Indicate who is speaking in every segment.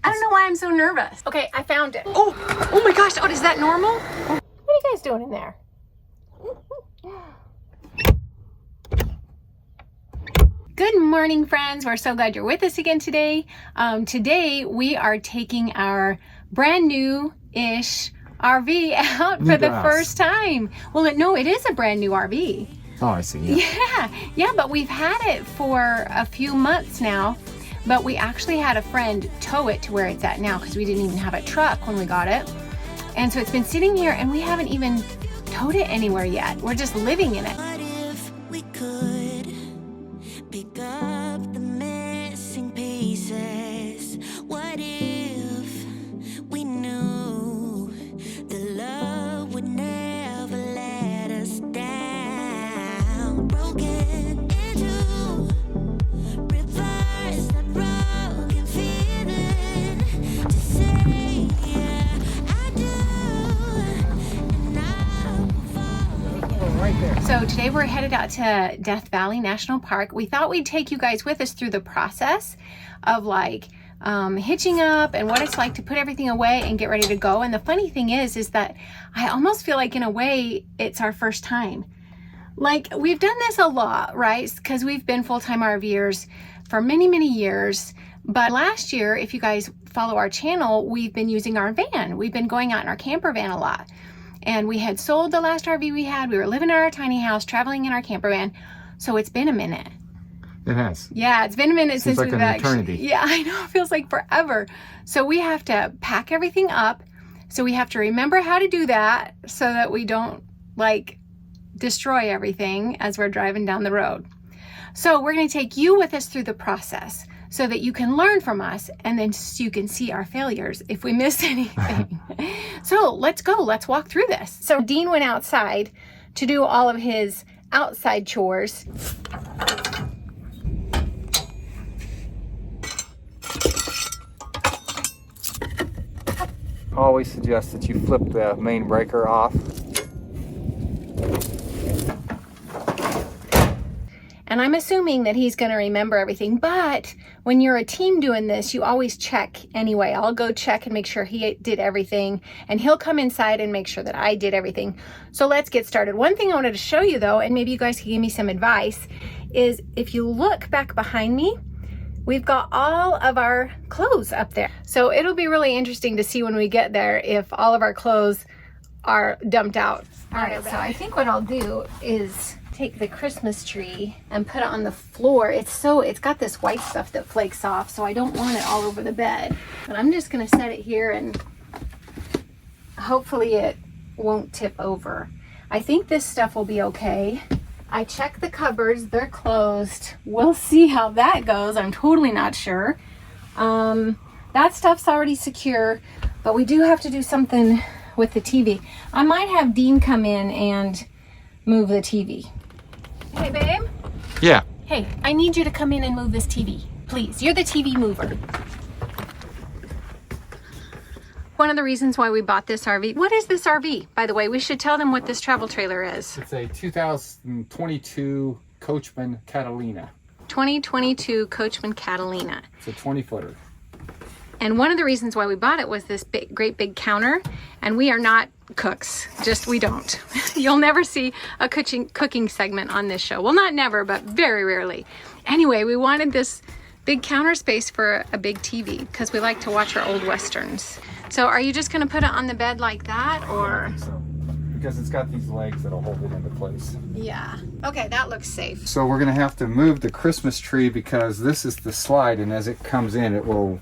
Speaker 1: I don't know why I'm so nervous. Okay, I found it. Oh my gosh. Oh, is that normal? What are you guys doing in there? Good morning, friends. We're so glad you're with us again today. Today we are taking our brand new-ish RV out for the first time. Well, no, it is a brand new RV.
Speaker 2: Oh, I see.
Speaker 1: Yeah, but we've had it for a few months now. But we actually had a friend tow it to where it's at now because we didn't even have a truck when we got it. And so it's been sitting here and we haven't even towed it anywhere yet. We're just living in it.
Speaker 3: What if we could pick up the missing pieces? What if we knew the love would never let us down? Broken into reverse that broken feeling to say I do, and I will fall.
Speaker 2: Right there.
Speaker 1: So today we're headed out to Death Valley National Park. We thought we'd take you guys with us through the process of like hitching up and what it's like to put everything away and get ready to go. And the funny thing is that I almost feel like in a way it's our first time. Like we've done this a lot, right? Because we've been full-time RVers for many, many years. But last year, if you guys follow our channel, we've been using our van. We've been going out in our camper van a lot. And we had sold the last RV we had. We were living in our tiny house, traveling in our camper van. So it's been a minute.
Speaker 2: It has.
Speaker 1: Yeah, it's been a minute since
Speaker 2: like
Speaker 1: we've
Speaker 2: an eternity.
Speaker 1: Yeah, I know. It feels like forever. So we have to pack everything up. So we have to remember how to do that so that we don't like destroy everything as we're driving down the road. So we're going to take you with us through the process so that you can learn from us and then so you can see our failures if we miss anything. So let's go. Let's walk through this. So Dean went outside to do all of his outside chores.
Speaker 2: Always suggest that you flip the main breaker off.
Speaker 1: And I'm assuming that he's going to remember everything. But when you're a team doing this, you always check anyway. I'll go check and make sure he did everything. And he'll come inside and make sure that I did everything. So let's get started. One thing I wanted to show you, though, and maybe you guys can give me some advice, is if you look back behind me, we've got all of our clothes up there. So it'll be really interesting to see when we get there if all of our clothes are dumped out. All right, so I think what I'll do is take the Christmas tree and put it on the floor. It's got this white stuff that flakes off, so I don't want it all over the bed. But I'm just gonna set it here and hopefully it won't tip over. I think this stuff will be okay. I checked the cupboards, they're closed. We'll see how that goes. I'm totally not sure. That stuff's already secure, but we do have to do something with the TV. I might have Dean come in and move the TV. Hey, babe?
Speaker 2: Yeah.
Speaker 1: Hey, I need you to come in and move this TV, please. You're the TV mover. One of the reasons why we bought this RV. What is this RV, by the way? We should tell them what this travel trailer is.
Speaker 2: It's a 2022 Coachman Catalina.
Speaker 1: 2022 Coachman Catalina.
Speaker 2: It's a 20-footer.
Speaker 1: And one of the reasons why we bought it was this great big counter. And we are not cooks. Just we don't. You'll never see a cooking segment on this show. Well, not never, but very rarely. Anyway, we wanted this big counter space for a big TV because we like to watch our old westerns. So are you just going to put it on the bed like that, or?
Speaker 2: So, because it's got these legs that'll hold it into place.
Speaker 1: Yeah. Okay, that looks safe.
Speaker 2: So we're going to have to move the Christmas tree because this is the slide, and as it comes in, it will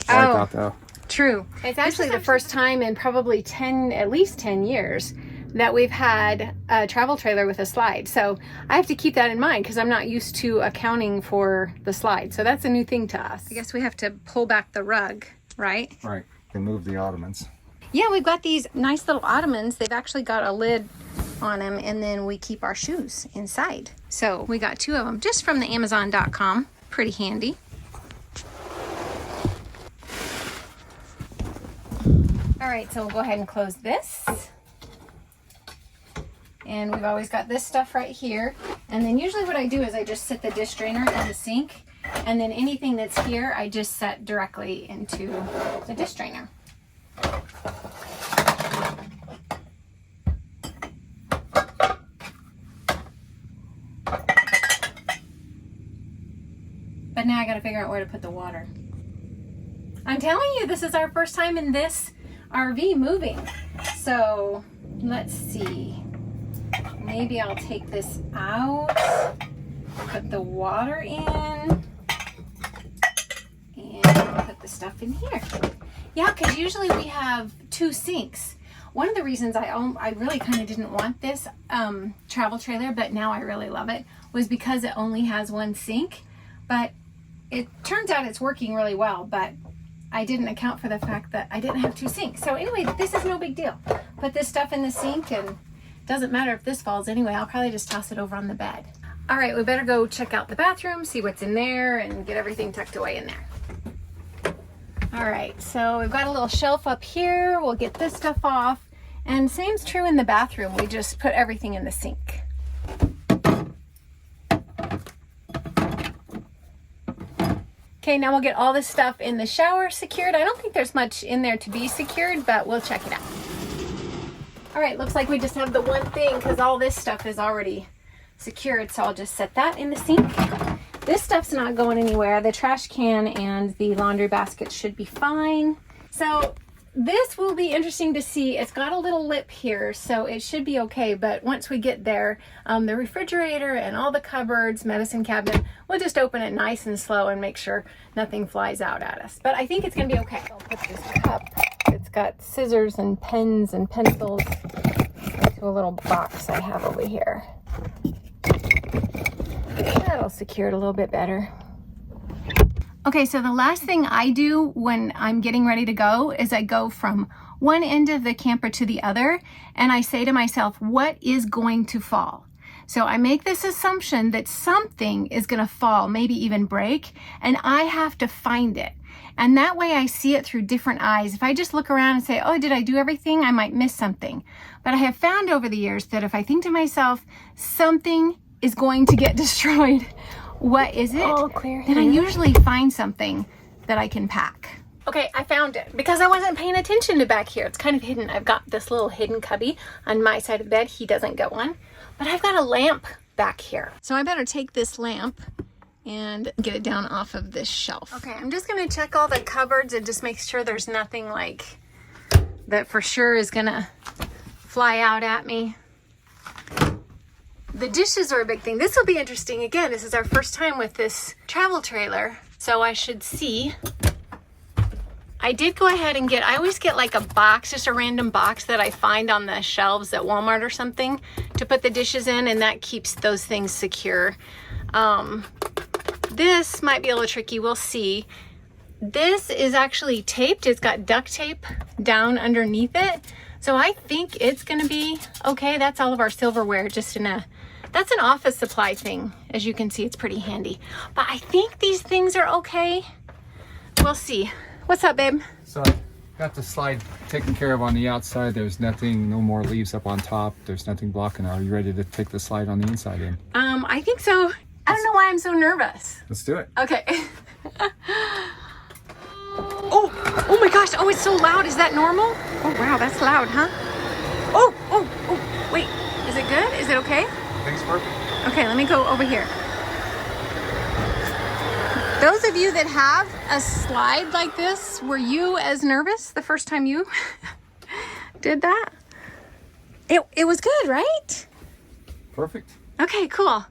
Speaker 2: wipe out the...
Speaker 1: True. It's actually the first time in probably at least 10 years that we've had a travel trailer with a slide. So I have to keep that in mind because I'm not used to accounting for the slide. So that's a new thing to us. I guess we have to pull back the rug, right?
Speaker 2: Right. And move the ottomans.
Speaker 1: Yeah, we've got these nice little ottomans. They've actually got a lid on them, and then we keep our shoes inside. So we got 2 of them just from the Amazon.com. Pretty handy. All right, so we'll go ahead and close this. And we've always got this stuff right here. And then usually what I do is I just set the dish drainer in the sink And then anything that's here, I just set directly into the dish drainer. But now I gotta figure out where to put the water. I'm telling you, this is our first time in this RV moving. So let's see. Maybe I'll take this out, put the water in, and put the stuff in here. Yeah, because usually we have 2 sinks. One of the reasons I really kind of didn't want this travel trailer, but now I really love it, was because it only has 1 sink. But it turns out it's working really well, but I didn't account for the fact that I didn't have 2 sinks. So anyway, this is no big deal. Put this stuff in the sink, and doesn't matter if this falls anyway. I'll probably just toss it over on the bed. All right, we better go check out the bathroom, see what's in there, and get everything tucked away in there. All right, so we've got a little shelf up here. We'll get this stuff off. And same's true in the bathroom. We just put everything in the sink. Okay, now we'll get all this stuff in the shower secured. I don't think there's much in there to be secured, but we'll check it out. All right, looks like we just have the one thing because all this stuff is already secured, so I'll just set that in the sink. This stuff's not going anywhere. The trash can and the laundry basket should be fine. So this will be interesting to see. It's got a little lip here, so it should be okay. But once we get there, the refrigerator and all the cupboards, medicine cabinet, we'll just open it nice and slow and make sure nothing flies out at us. But I think it's gonna be okay. I'll put this cup. It's got scissors and pens and pencils into a little box I have over here. That'll secure it a little bit better. Okay, so the last thing I do when I'm getting ready to go is I go from one end of the camper to the other, and I say to myself, what is going to fall? So I make this assumption that something is going to fall, maybe even break, and I have to find it. And that way I see it through different eyes. If I just look around and say, oh, did I do everything? I might miss something. But I have found over the years that if I think to myself, something is going to get destroyed, what is it? All clear here. Then I usually find something that I can pack. Okay, I found it because I wasn't paying attention to back here. It's kind of hidden. I've got this little hidden cubby on my side of the bed. He doesn't get one, but I've got a lamp back here. So I better take this lamp and get it down off of this shelf. Okay, I'm just gonna check all the cupboards and just make sure there's nothing like that for sure is gonna fly out at me. The dishes are a big thing. This will be interesting. Again, this is our first time with this travel trailer, so I should see. I did go ahead and I always get like a box, just a random box that I find on the shelves at Walmart or something to put the dishes in, and that keeps those things secure. This might be a little tricky. We'll see. This is actually taped. It's got duct tape down underneath it. So I think it's gonna be okay. That's all of our silverware just in that's an office supply thing. As you can see, it's pretty handy. But I think these things are okay. We'll see. What's up, babe?
Speaker 2: So I got the slide taken care of on the outside. There's nothing, no more leaves up on top. There's nothing blocking it. Are you ready to take the slide on the inside in?
Speaker 1: I think so. I don't know why I'm so nervous.
Speaker 2: Let's do it.
Speaker 1: Okay. Oh my gosh. Oh, it's so loud. Is that normal? Oh, wow, that's loud, huh? Oh, wait. Is it good? Is it okay?
Speaker 2: I think it's perfect.
Speaker 1: Okay, let me go over here. Those of you that have a slide like this, were you as nervous the first time you did that? It was good, right?
Speaker 2: Perfect.
Speaker 1: Okay, cool.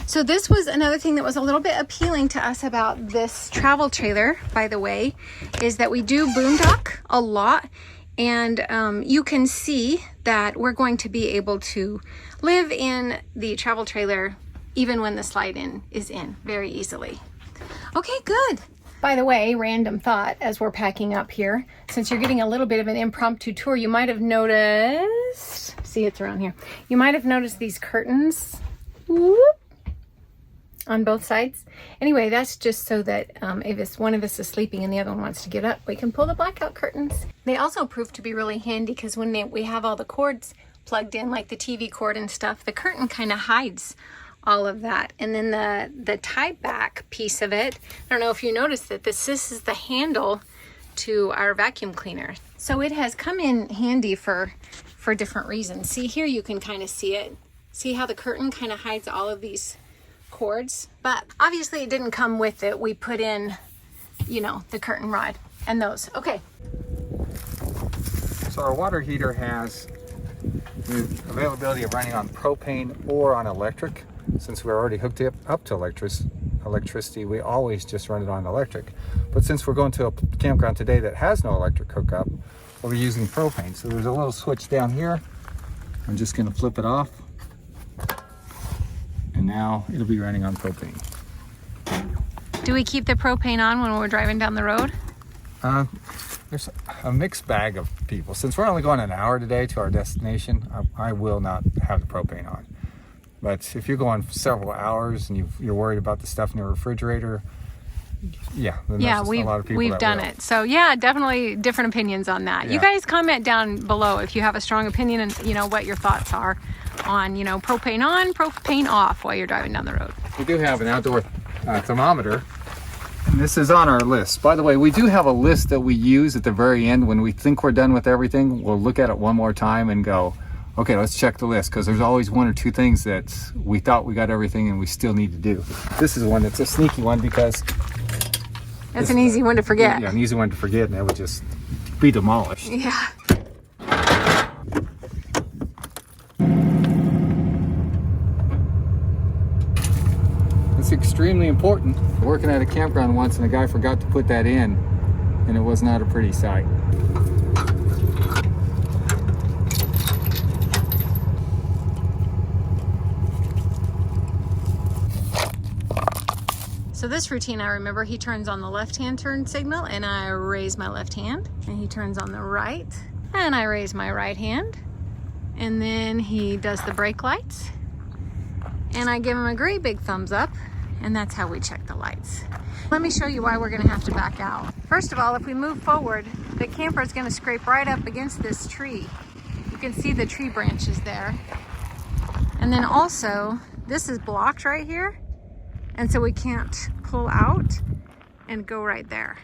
Speaker 1: So this was another thing that was a little bit appealing to us about this travel trailer, by the way, is that we do boondock a lot. And you can see that we're going to be able to live in the travel trailer even when the slide in is in very easily. Okay, good. By the way, random thought as we're packing up here, since you're getting a little bit of an impromptu tour, you might have noticed, see it's around here, you might have noticed these curtains, whoop, on both sides. Anyway, that's just so that if one of us is sleeping and the other one wants to get up, we can pull the blackout curtains. They also prove to be really handy because when we have all the cords plugged in, like the TV cord and stuff, the curtain kind of hides all of that. And then the tie back piece of it, I don't know if you noticed that this is the handle to our vacuum cleaner. So it has come in handy for different reasons. See here, you can kind of see it. See how the curtain kind of hides all of these cords? But obviously it didn't come with it. We put in, you know, the curtain rod and those. Okay.
Speaker 2: So our water heater has the availability of running on propane or on electric. Since we're already hooked up to electricity, we always just run it on electric. But since we're going to a campground today that has no electric hookup, we'll be using propane. So there's a little switch down here. I'm just going to flip it off. And now it'll be running on propane.
Speaker 1: Do we keep the propane on when we're driving down the road?
Speaker 2: There's a mixed bag of people. Since we're only going an hour today to our destination, I will not have the propane on. But if you're going several hours and you're worried about the stuff in your refrigerator, yeah, then
Speaker 1: yeah,
Speaker 2: a lot of people
Speaker 1: we've done
Speaker 2: will.
Speaker 1: it. So yeah, definitely different opinions on that.
Speaker 2: Yeah.
Speaker 1: You guys comment down below if you have a strong opinion and you know what your thoughts are on, you know, propane on, propane off while you're driving down the road.
Speaker 2: We do have an outdoor thermometer, and this is on our list. By the way, we do have a list that we use at the very end when we think we're done with everything. We'll look at it one more time and go, okay, let's check the list, because there's always one or two things that we thought we got everything and we still need to do. This is one that's a sneaky one because
Speaker 1: That's an easy one to forget.
Speaker 2: Yeah, an easy one to forget, and it would just be demolished.
Speaker 1: Yeah.
Speaker 2: It's extremely important. Working at a campground once and a guy forgot to put that in, and it was not a pretty sight.
Speaker 1: So this routine, I remember he turns on the left-hand turn signal and I raise my left hand, and he turns on the right and I raise my right hand, and then he does the brake lights and I give him a great big thumbs up, and that's how we check the lights. Let me show you why we're gonna have to back out. First of all, if we move forward, the camper is gonna scrape right up against this tree. You can see the tree branches there. And then also, this is blocked right here, and so we can't pull out and go right there.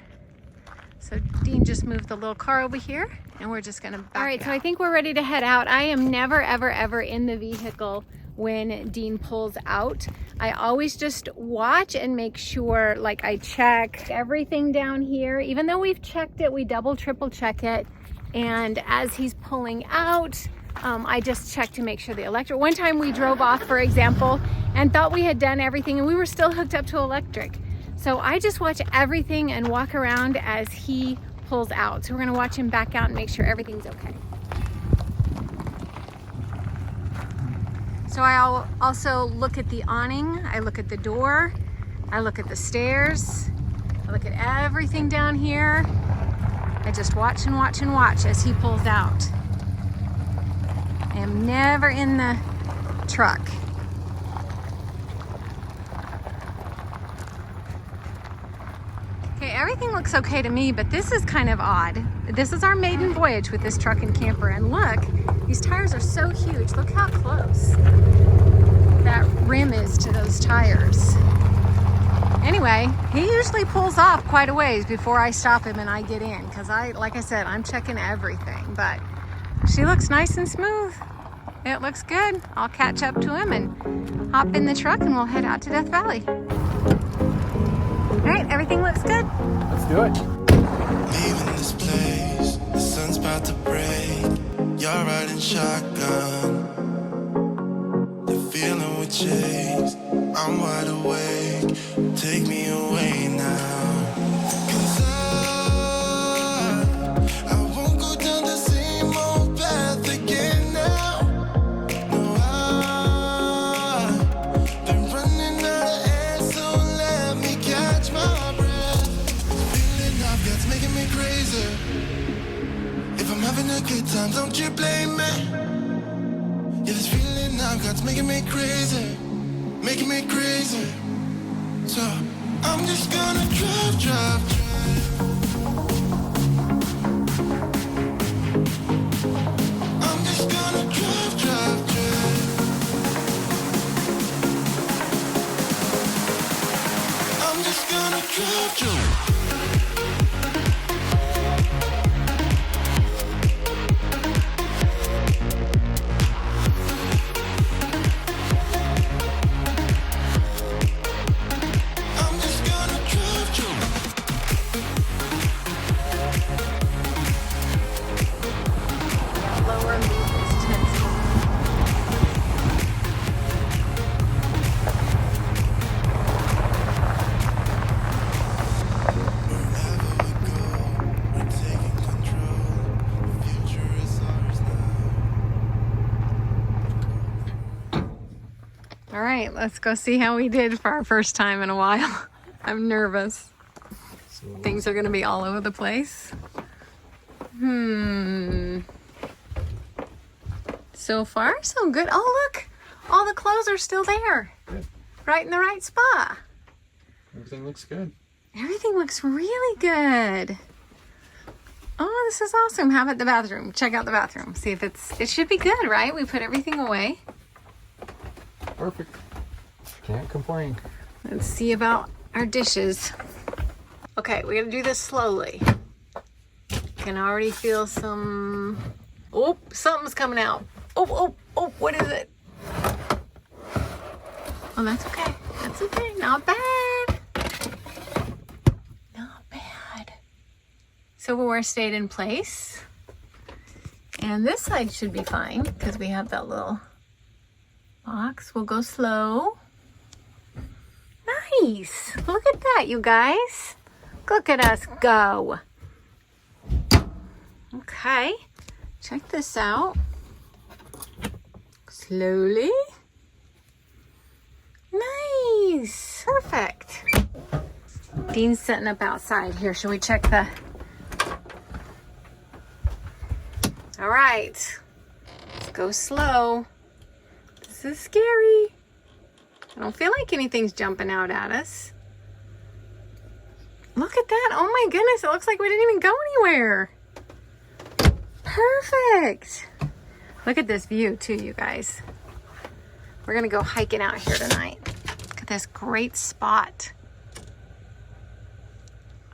Speaker 1: So Dean just moved the little car over here, and we're just gonna back. All right, so I think we're ready to head out. I am never, ever, ever in the vehicle when Dean pulls out. I always just watch and make sure, like I check everything down here. Even though we've checked it, we double, triple check it. And as he's pulling out, I just check to make sure the electric. One time we drove off, for example, and thought we had done everything and we were still hooked up to electric. So I just watch everything and walk around as he pulls out. So we're gonna watch him back out and make sure everything's okay. So I also look at the awning, I look at the door, I look at the stairs, I look at everything down here. I just watch and watch and watch as he pulls out. I am never in the truck. Okay, everything looks okay to me, but this is kind of odd. This is our maiden voyage with this truck and camper, and look, these tires are so huge. Look how close that rim is to those tires. Anyway, he usually pulls off quite a ways before I stop him and I get in, because like I said, I'm checking everything, but she looks nice and smooth. It looks good. I'll catch up to him and hop in the truck and we'll head out to Death Valley. All right, everything looks good.
Speaker 2: Let's do it.
Speaker 4: Leaving this place, the sun's about to break. You're riding shotgun. The feeling we chase, I'm wide awake. Take me away now. 'Cause I won't go down the same old path again now. No, I've been running out of air, so let me catch my breath. Feeling I've got's making me crazy. If I'm having a good time, don't you blame me. Yeah, this feeling I've got's making me crazy. Making me crazy. So I'm just gonna drive. I'm just gonna drive.
Speaker 1: All right, let's go see how we did for our first time in a while. I'm nervous.
Speaker 2: So,
Speaker 1: Things are gonna be all over the place. So far, so good. Oh, look, all the clothes are still there.
Speaker 2: good.
Speaker 1: Right in the right spot.
Speaker 2: Everything looks good.
Speaker 1: Everything looks really good. Oh, this is awesome. How about the bathroom? Check out the bathroom. See if it should be good, right? We put everything away.
Speaker 2: Perfect. Can't complain.
Speaker 1: Let's see about our dishes. Okay, we're gonna do this slowly. Can already feel some, oh, something's coming out. Oh, what is it? Oh, that's okay. That's okay, not bad. Not bad. Silverware stayed in place. And this side should be fine because we have that little box. We'll go slow. Nice. Look at that, you guys. Look at us go. Okay. Check this out. Slowly. Nice. Perfect. Dean's setting up outside here. Should we check the... All right. Let's go slow. This is scary. I don't feel like anything's jumping out at us. Look at that. Oh my goodness. It looks like we didn't even go anywhere. Perfect. Look at this view too, you guys. We're going to go hiking out here tonight. Look at this great spot.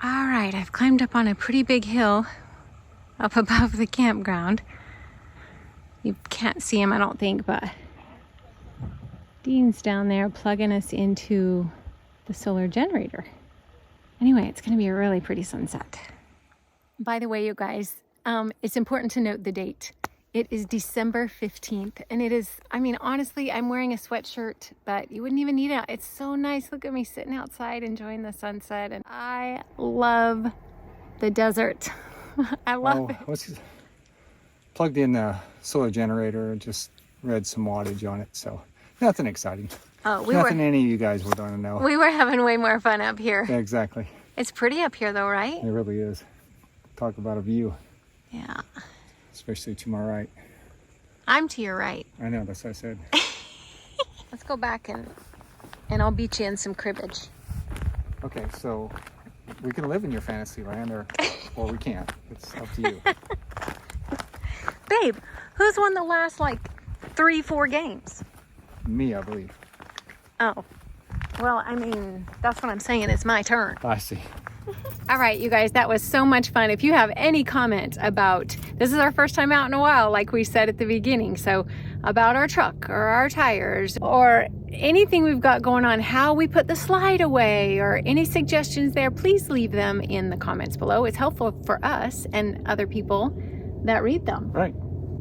Speaker 1: All right. I've climbed up on a pretty big hill up above the campground. You can't see him, I don't think, but Dean's down there plugging us into the solar generator. Anyway, it's going to be a really pretty sunset. By the way, you guys, it's important to note the date. It is December 15th, and it is, I mean, honestly, I'm wearing a sweatshirt, but you wouldn't even need it. It's so nice. Look at me sitting outside enjoying the sunset, and I love the desert. I love it.
Speaker 2: Plugged in the solar generator and just read some wattage on it, so nothing exciting.
Speaker 1: Oh,
Speaker 2: nothing any of you guys would want to know.
Speaker 1: We were having way more fun up here.
Speaker 2: Yeah, exactly.
Speaker 1: It's pretty up here though, right?
Speaker 2: It really is. Talk about a view.
Speaker 1: Yeah.
Speaker 2: Especially to my right.
Speaker 1: I'm to your right.
Speaker 2: I know, that's what I said.
Speaker 1: Let's go back and I'll beat you in some cribbage.
Speaker 2: Okay, so we can live in your fantasy land or we can't. It's up to you.
Speaker 1: Babe, who's won the last like 3-4 games?
Speaker 2: Me, I believe.
Speaker 1: Oh, well, I mean, that's what I'm saying. It's my turn.
Speaker 2: I see.
Speaker 1: All right, you guys, that was so much fun. If you have any comments about, this is our first time out in a while, like we said at the beginning. So about our truck or our tires or anything we've got going on, how we put the slide away or any suggestions there, please leave them in the comments below. It's helpful for us and other people that read them.
Speaker 2: Right.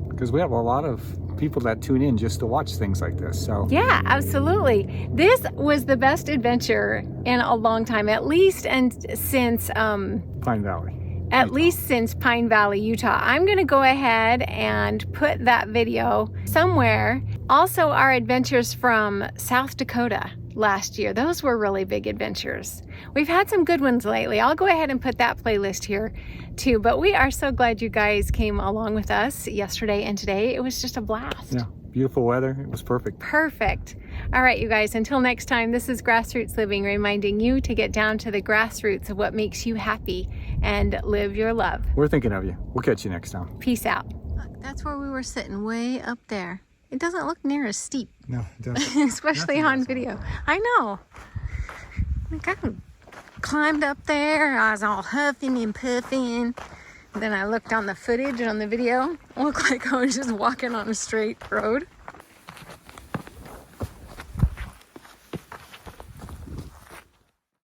Speaker 2: Because we have a lot of people that tune in just to watch things like this. So
Speaker 1: yeah, absolutely. This was the best adventure in a long time, at least and since
Speaker 2: Pine Valley.
Speaker 1: At least since Pine Valley, Utah. I'm gonna go ahead and put that video somewhere. Also, our adventures from South Dakota last year. Those were really big adventures. We've had some good ones lately. I'll go ahead and put that playlist here too. But we are so glad you guys came along with us yesterday and today. It was just a blast.
Speaker 2: Yeah, beautiful weather. It was perfect.
Speaker 1: Perfect. All right, you guys, until next time, this is Grassroots Living, reminding you to get down to the grassroots of what makes you happy and live your love.
Speaker 2: We're thinking of you. We'll catch you next time.
Speaker 1: Peace out. Look, that's where we were sitting, way up there. It doesn't look near as steep.
Speaker 2: No, it doesn't.
Speaker 1: Especially on video. I know. Like I climbed up there. I was all huffing and puffing. Then I looked on the footage and on the video. It looked like I was just walking on a straight road.